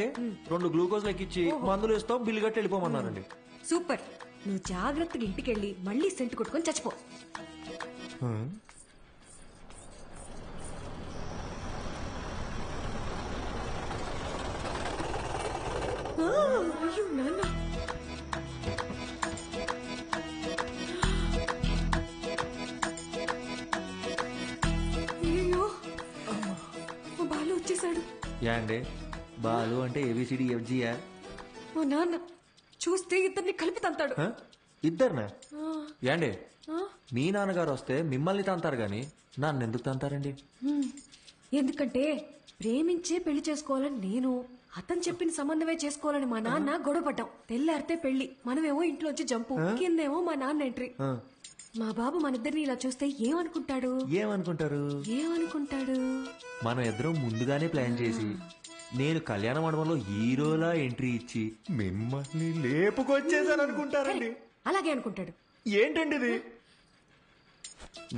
2 glucose ఎక్కిచ్చి మందులు ఇస్తాం bill కట్టి వెళ్ళిపోమన్నారండి. సూపర్. నువ్వు జాగ్రత్తగా ఇంటికెళ్ళి మళ్ళీ సెంటు కొట్టుకొని చచ్చిపో. అయ్యో నాన్న, అయ్యో మా బాలు వచ్చేసాడు. యా అండి, బాలు అంటే ఏబిసిడి ఎఫ్జియా? మా నాన్న చూస్తే ఇద్దరిని కలిపి తంతాడు. ఇద్దరునా? యాండి, మీ నాన్నగారు వస్తే మిమ్మల్ని తంతారు గాని నన్ను ఎందుకు తంతారండి? ఎందుకంటే ప్రేమించే పెళ్లి చేసుకోవాలని నేను, అతను చెప్పిన సంబంధమే చేసుకోవాలని మా నాన్న గొడవపడ్డాం. తెల్లారితే పెళ్లి, మనమేమో ఇంట్లోంచి జంపు, కిందేమో మా నాన్న ఎంట్రీ. మా బాబు మన ఇద్దరిని ఇలా చూస్తే ఏమనుకుంటాడు? ఏమనుకుంటాడు? మనం ఇద్దరం ముందుగానే ప్లాన్ చేసి నేను కళ్యాణ మండపంలో హీరోలా ఎంట్రీ ఇచ్చి మిమ్మల్ని లేపుకొచ్చేసాను అనుకుంటారండి. అలాగే అనుకుంటాడు. ఏంటండి ఇది?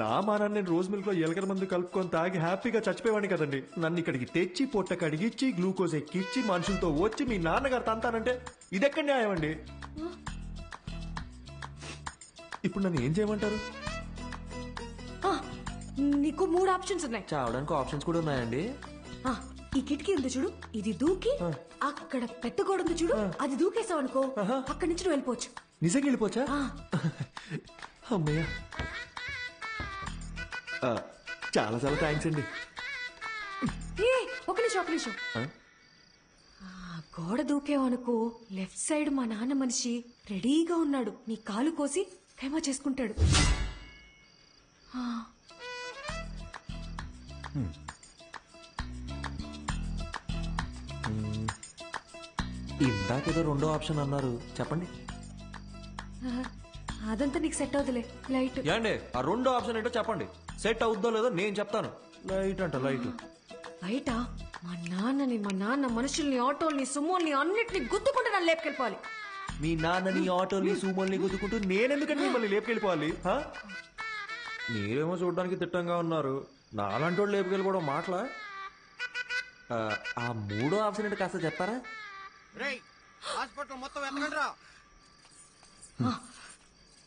నా మానాన్ని నేను రోజు మిల్క్ లో ఎలకల మందు కలుపుకొని తాగి హ్యాపీగా చచ్చిపోయేవాడిని కదండి. నన్ను ఇక్కడికి తెచ్చి పొట్ట కడిగిచ్చి గ్లూకోజ్ ఎక్కిచ్చి మనుషులతో వచ్చి మీ నాన్నగారు తంతానంటే ఇదెక్కడ న్యాయం అండి? ఇప్పుడు నన్ను ఏం చేయమంటారు? నీకు 3 ఆప్షన్స్ ఉన్నాయి. చావడానికి ఆప్షన్స్ కూడా ఉన్నాయండి. ఈ కిటికీ ఉంది చూడు, ఇది దూకి అక్కడ పెద్ద గోడ ఉంది చూడు, అది దూకేసావు అనుకో అక్కడి నుంచి నువ్వు వెళ్ళిపోవచ్చు. నిజంగా వెళ్ళిపోవచ్చా? అమ్మయ్య, చాలా చాలా థ్యాంక్స్ అండి. ఒక నిమిషం. గోడ దూకేవనుకో లెఫ్ట్ సైడ్ మా నాన్న మనిషి రెడీగా ఉన్నాడు. నీ కాలు కోసి ఖైమా చేసుకుంటాడు. ఇందాకేదో 2వ ఆప్షన్ అన్నారు, చెప్పండి. అదంతా నీకు సెట్ అవుతులే. లైట్ ఏండి, ఆ 2వ ఆప్షన్ ఏంటో చెప్పండి. సెట్ అవుద్దో లేదో నేను చెప్తాను. లైట్ అంట, లైట్. బయట మా నాన్న మనుషుల్ని, ఆటోల్ని, సుమోల్ని అన్నిటిని గుద్దుకుంటే నన్ను లేపుకెళ్ళిపోవాలి. మీ నాన్నని, ఆటోని, సూమోల్ని గుద్దుకుంటూ నేనెందుకని మిమ్మల్ని లేపుకెళ్ళిపోవాలి? మీరేమో చూడడానికి తిట్టంగా ఉన్నారు, నాలాంటి వాళ్ళు లేపుకెళ్ళిపోవడం మాటలా? ఆ 3వ ఆప్షన్ ఏంటో కాస్త చెప్తారా?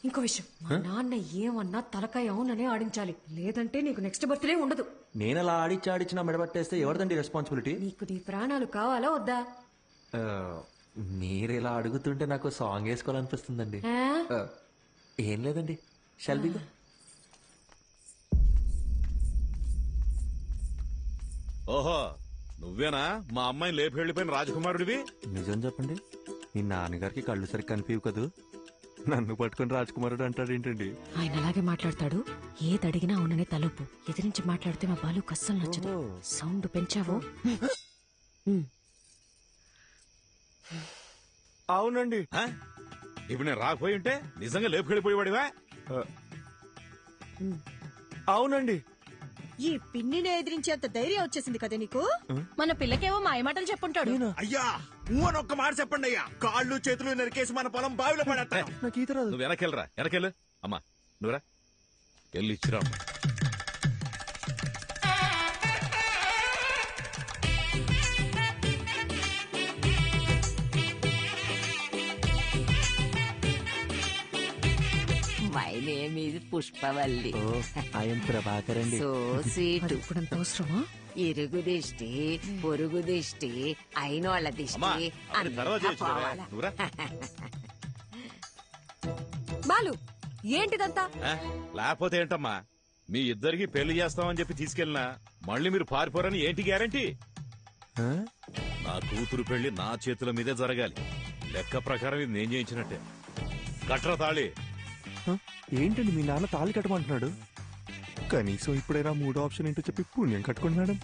ఇంకో విషయం, మా నాన్న ఏమన్నా తలకాయ అవుననే ఆడించాలి, లేదంటే నీకు నెక్స్ట్ బర్త్డే ఉండదు. నేను అలా ఆడిచ్చి నా మెడబట్టేస్తే ఎవరిదండి రెస్పాన్సిబిలిటీ? నీకు నీ ప్రాణాలు కావాలా వద్దా? మీరు ఇలా అడుగుతుంటే నాకు సాంగ్ వేసుకోవాలనిపిస్తుందండి. ఏం లేదండి, షల్బీగా. ఓహో, నువ్వేనా మా అమ్మాయిని లేపి వెళ్ళిపోయిన రాజకుమారుడివి? నిజం చెప్పండి, మీ నాన్నగారికి కళ్ళు సరి కనిపించవు కదూ, నన్ను పట్టుకుని రాజకుమారుడు అంటాడు ఏంటండి? ఆయన అలాగే మాట్లాడతాడు. ఏది అడిగినా అవుననే తలుపు. ఎదిరించి మాట్లాడితే మా బాలు కస్సలు నచ్చదు. సౌండ్ పెంచావో? అవునండి. ఇప్పుడు నేను రాకపోయి ఉంటే నిజంగా లేపు వెళ్ళిపోయేవాడివా? అవునండి. ఈ పిన్నిని ఎదిరించేంత ధైర్యం వచ్చేసింది కదా నీకు? మన పిల్లకేవో మాయమాటలు చెప్పుంటాడు. అయ్యా అని ఒక్క మాట చెప్పండి అయ్యా, కాళ్ళు చేతులు నరికేసి మన పొలం బావిలో పడేస్తా. నువ్వు వెనకెళ్ళరా, వెనకెళ్ళు. అమ్మా నువ్వురా, వెళ్ళి ఇచ్చిరా. My name is Pushpavalli. I'm Prabhakar అండి. So sweet. ఇప్పుడంత అవసరమా? ఇరుగు దిష్టి, పొరుగు దిష్టి, అయినోళ్ళ దిష్టి నువ్వురా. బాలు, ఏంటిదంతా? లేకపోతే ఏంటమ్మా, మీ ఇద్దరికి పెళ్లి చేస్తామని చెప్పి తీసుకెళ్ళినా మళ్ళీ మీరు పారిపోరని ఏంటి గ్యారంటీ? నా కూతురు పెళ్లి నా చేతుల మీదే జరగాలి. లెక్క ప్రకారం ఇది నేను చేయించినట్టే. కట్ర తాళి. ఏంటండి మీ నాన్న తాళి కట్టమంటున్నాడు? కనీసం ఇప్పుడైనా 3వ ఆప్షన్ ఏంటో చెప్పి పుణ్యం కట్టుకోండి మేడం.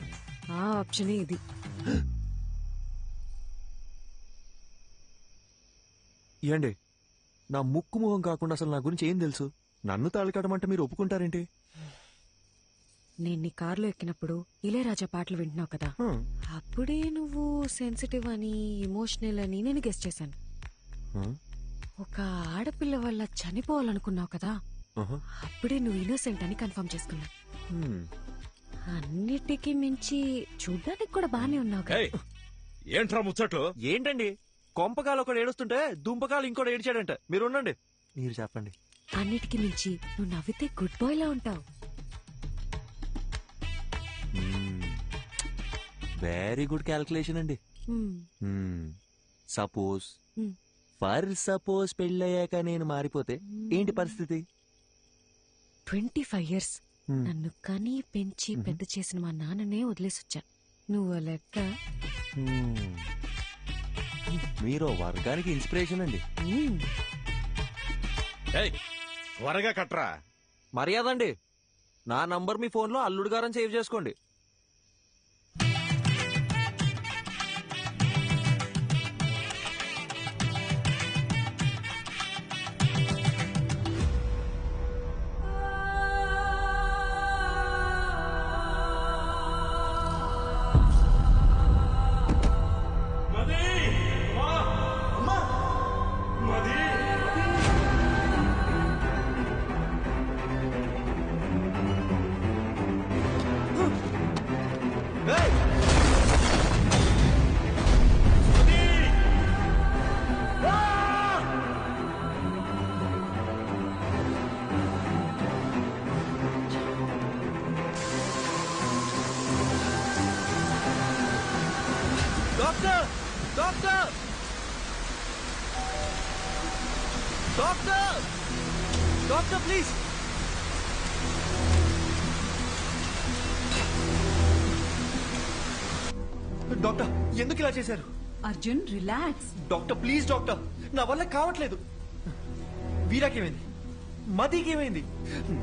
ఆ ఆప్షనే ఇది. ఏండి, నా ముక్కు ముఖం కాకుండా అసలు నా గురించి ఏం తెలుసు? నన్ను తాళి కట్టమంటే మీరు ఒప్పుకుంటారేంటి? నేను నీ కారులో ఎక్కినప్పుడు ఇళయరాజా పాటలు వింటున్నావు కదా, అప్పుడే నువ్వు సెన్సిటివ్ అని, ఎమోషనల్ అని నేను గెస్ చేశాను. ఒక ఆడపిల్ల వల్ల చనిపోవాలనుకున్నావు కదా, అప్పుడే నువ్వు ఇన్నోసెంట్ అని కన్ఫర్మ్ చేసుకున్నా. అన్నిటికీ మించి చూడ్డానికి కూడా బానే ఉన్నావు కదా. ఏంట్రా ముచ్చట్లు? ఏంటండి కొంపకాలు ఒకడు ఏడుస్తుంటే దుంపకాలు ఇంకోటి ఏడిచాడంట. మీరు ఉండండి, మీరు చెప్పండి. అన్నిటికీ మించి నువ్వు నవ్వితే గుడ్ బాయ్ లా ఉంటావు. వెరీ గుడ్ క్యాల్కులేషన్ అండి. సపోజ్ సపోజ్ పెళ్ళయ్యాక నేను మారిపోతే ఏంటి పరిస్థితి? 25 years నన్ను కని పెంచి పెద్ద చేసిన మా నాన్ననే వదిలేసొచ్చా. నువ్వు లెక్క. మీరు వర్గానికి ఇన్స్పిరేషన్ అండి. ఏయ్, త్వరగా కట్రా. మర్యాద అండి, నా నంబర్ మీ ఫోన్లో అల్లుడు గారని సేవ్ చేసుకోండి. Doctor doctor doctor doctor please. Doctor ఎందుకు ఇలా చేశారు? Arjun relax. Doctor please doctor, నా వల్ల కావట్లేదు. వీరాకేమైంది? మదికి ఏమైంది?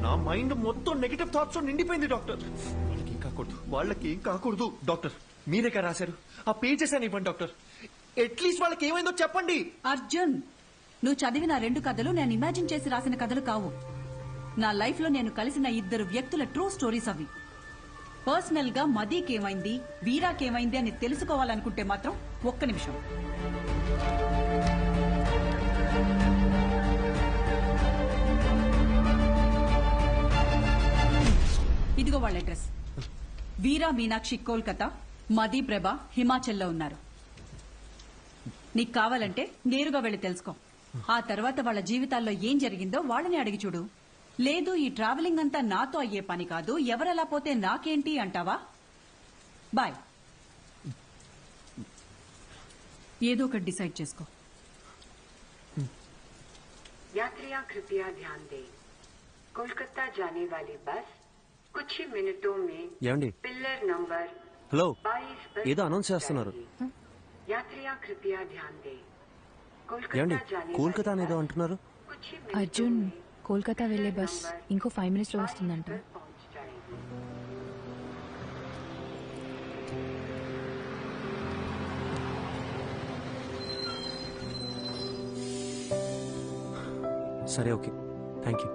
నా మైండ్ మొత్తం నెగటివ్ థాట్స్ నిండిపోయింది డాక్టర్. వాళ్ళకేం కాకూడదు, వాళ్ళకేం కాకూడదు. డాక్టర్ మీరేగా రాశారు, ఆ పేజెస్ అని ఇవ్వండి డాక్టర్. అట్లీస్ట్ వాళ్ళకి ఏమైందో చెప్పండి. అర్జున్, నువ్వు చదివిన 2 కథలు నేను ఇమాజిన్ చేసి రాసిన కథలు కావు. నా లైఫ్ లో నేను కలిసిన 2 వ్యక్తుల ట్రూ స్టోరీస్ అవి. పర్సనల్ గా మదీకేమైంది, వీరాకేమైంది అని తెలుసుకోవాలనుకుంటే మాత్రం ఒక్క నిమిషం. ఇదిగో వాళ్ళ అడ్రస్. వీరా మీనాక్షి కోల్కతా, మదీ ప్రభ హిమాచల్లో ఉన్నారు. నీకు కావాలంటే నేరుగా వెళ్ళి తెలుసుకో. ఆ తర్వాత వాళ్ళ జీవితాల్లో ఏం జరిగిందో వాళ్ళని అడిగి చూడు. లేదు, ఈ ట్రావెలింగ్ అంతా నాతో అయ్యే పని కాదు, ఎవరెలా పోతే నాకేంటి అంటావా? బాయ్. ఏదో ఒకటి డిసైడ్ చేసుకో. यात्रियां कृपया ध्यान दें, कोलकाता जाने वाली बस कुछ ही मिनटों में ఏమండి? पिलर नंबर హలో, 22 पर ఏదో అనౌన్స్ చేస్తున్నారు. यात्रियां कृपया ध्यान दें, ఏమండి कोलकाता जाने కోల్కతా वाली అనేదో बस అంటున్నారు? कुछ ही मिनटों అర్జున్, में కోల్కతా వెళ్లే బస్ ఇంకో 5 minutes లో 22 వస్తుందంట. पर पहुंच जाएगी. సరే, okay, thank you,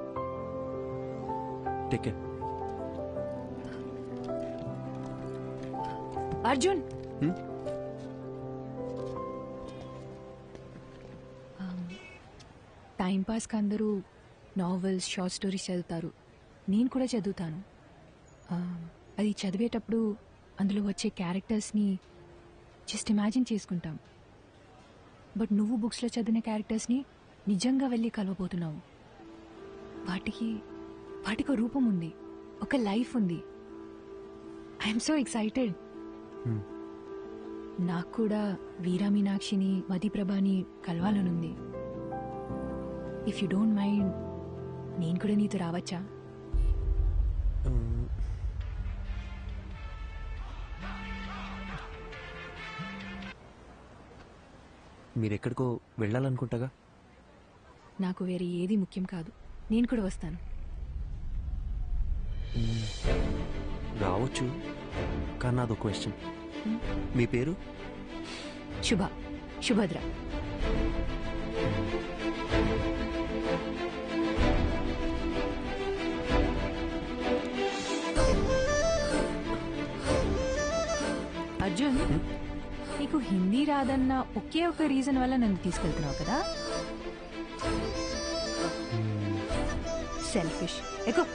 take care. Arjun, time pass కి అందరూ నావెల్స్, షార్ట్ స్టోరీస్ చదువుతారు. నేను కూడా చదువుతాను. అది చదివేటప్పుడు అందులో వచ్చే క్యారెక్టర్స్ని జస్ట్ ఇమాజిన్ చేసుకుంటాం. బట్ నువ్వు బుక్స్లో చదివిన క్యారెక్టర్స్ని నిజంగా వెళ్ళి కలవబోతున్నావు. వాటికి ఒక రూపం ఉంది, ఒక లైఫ్ ఉంది. I'm so excited. నాకు కూడా వీరా మీనాక్షిని, మదిప్రభని కలవాలనుంది. ఇఫ్ యూ డోంట్ మైండ్, నేను కూడా నీతో రావచ్చా? మీరెక్కడికో వెళ్ళాలనుకుంటాగా. నాకు వేరే ఏది ముఖ్యం కాదు, నేను కూడా వస్తాను. రావచ్చు, కానీ నాదో క్వశ్చన్. మీ పేరు? శుభద్ర. అర్జున్, నీకు హిందీ రాదన్న ఒకే ఒక రీజన్ వల్ల నన్ను తీసుకెళ్తున్నావు కదా? సెల్ఫిష్. ఎక్కువ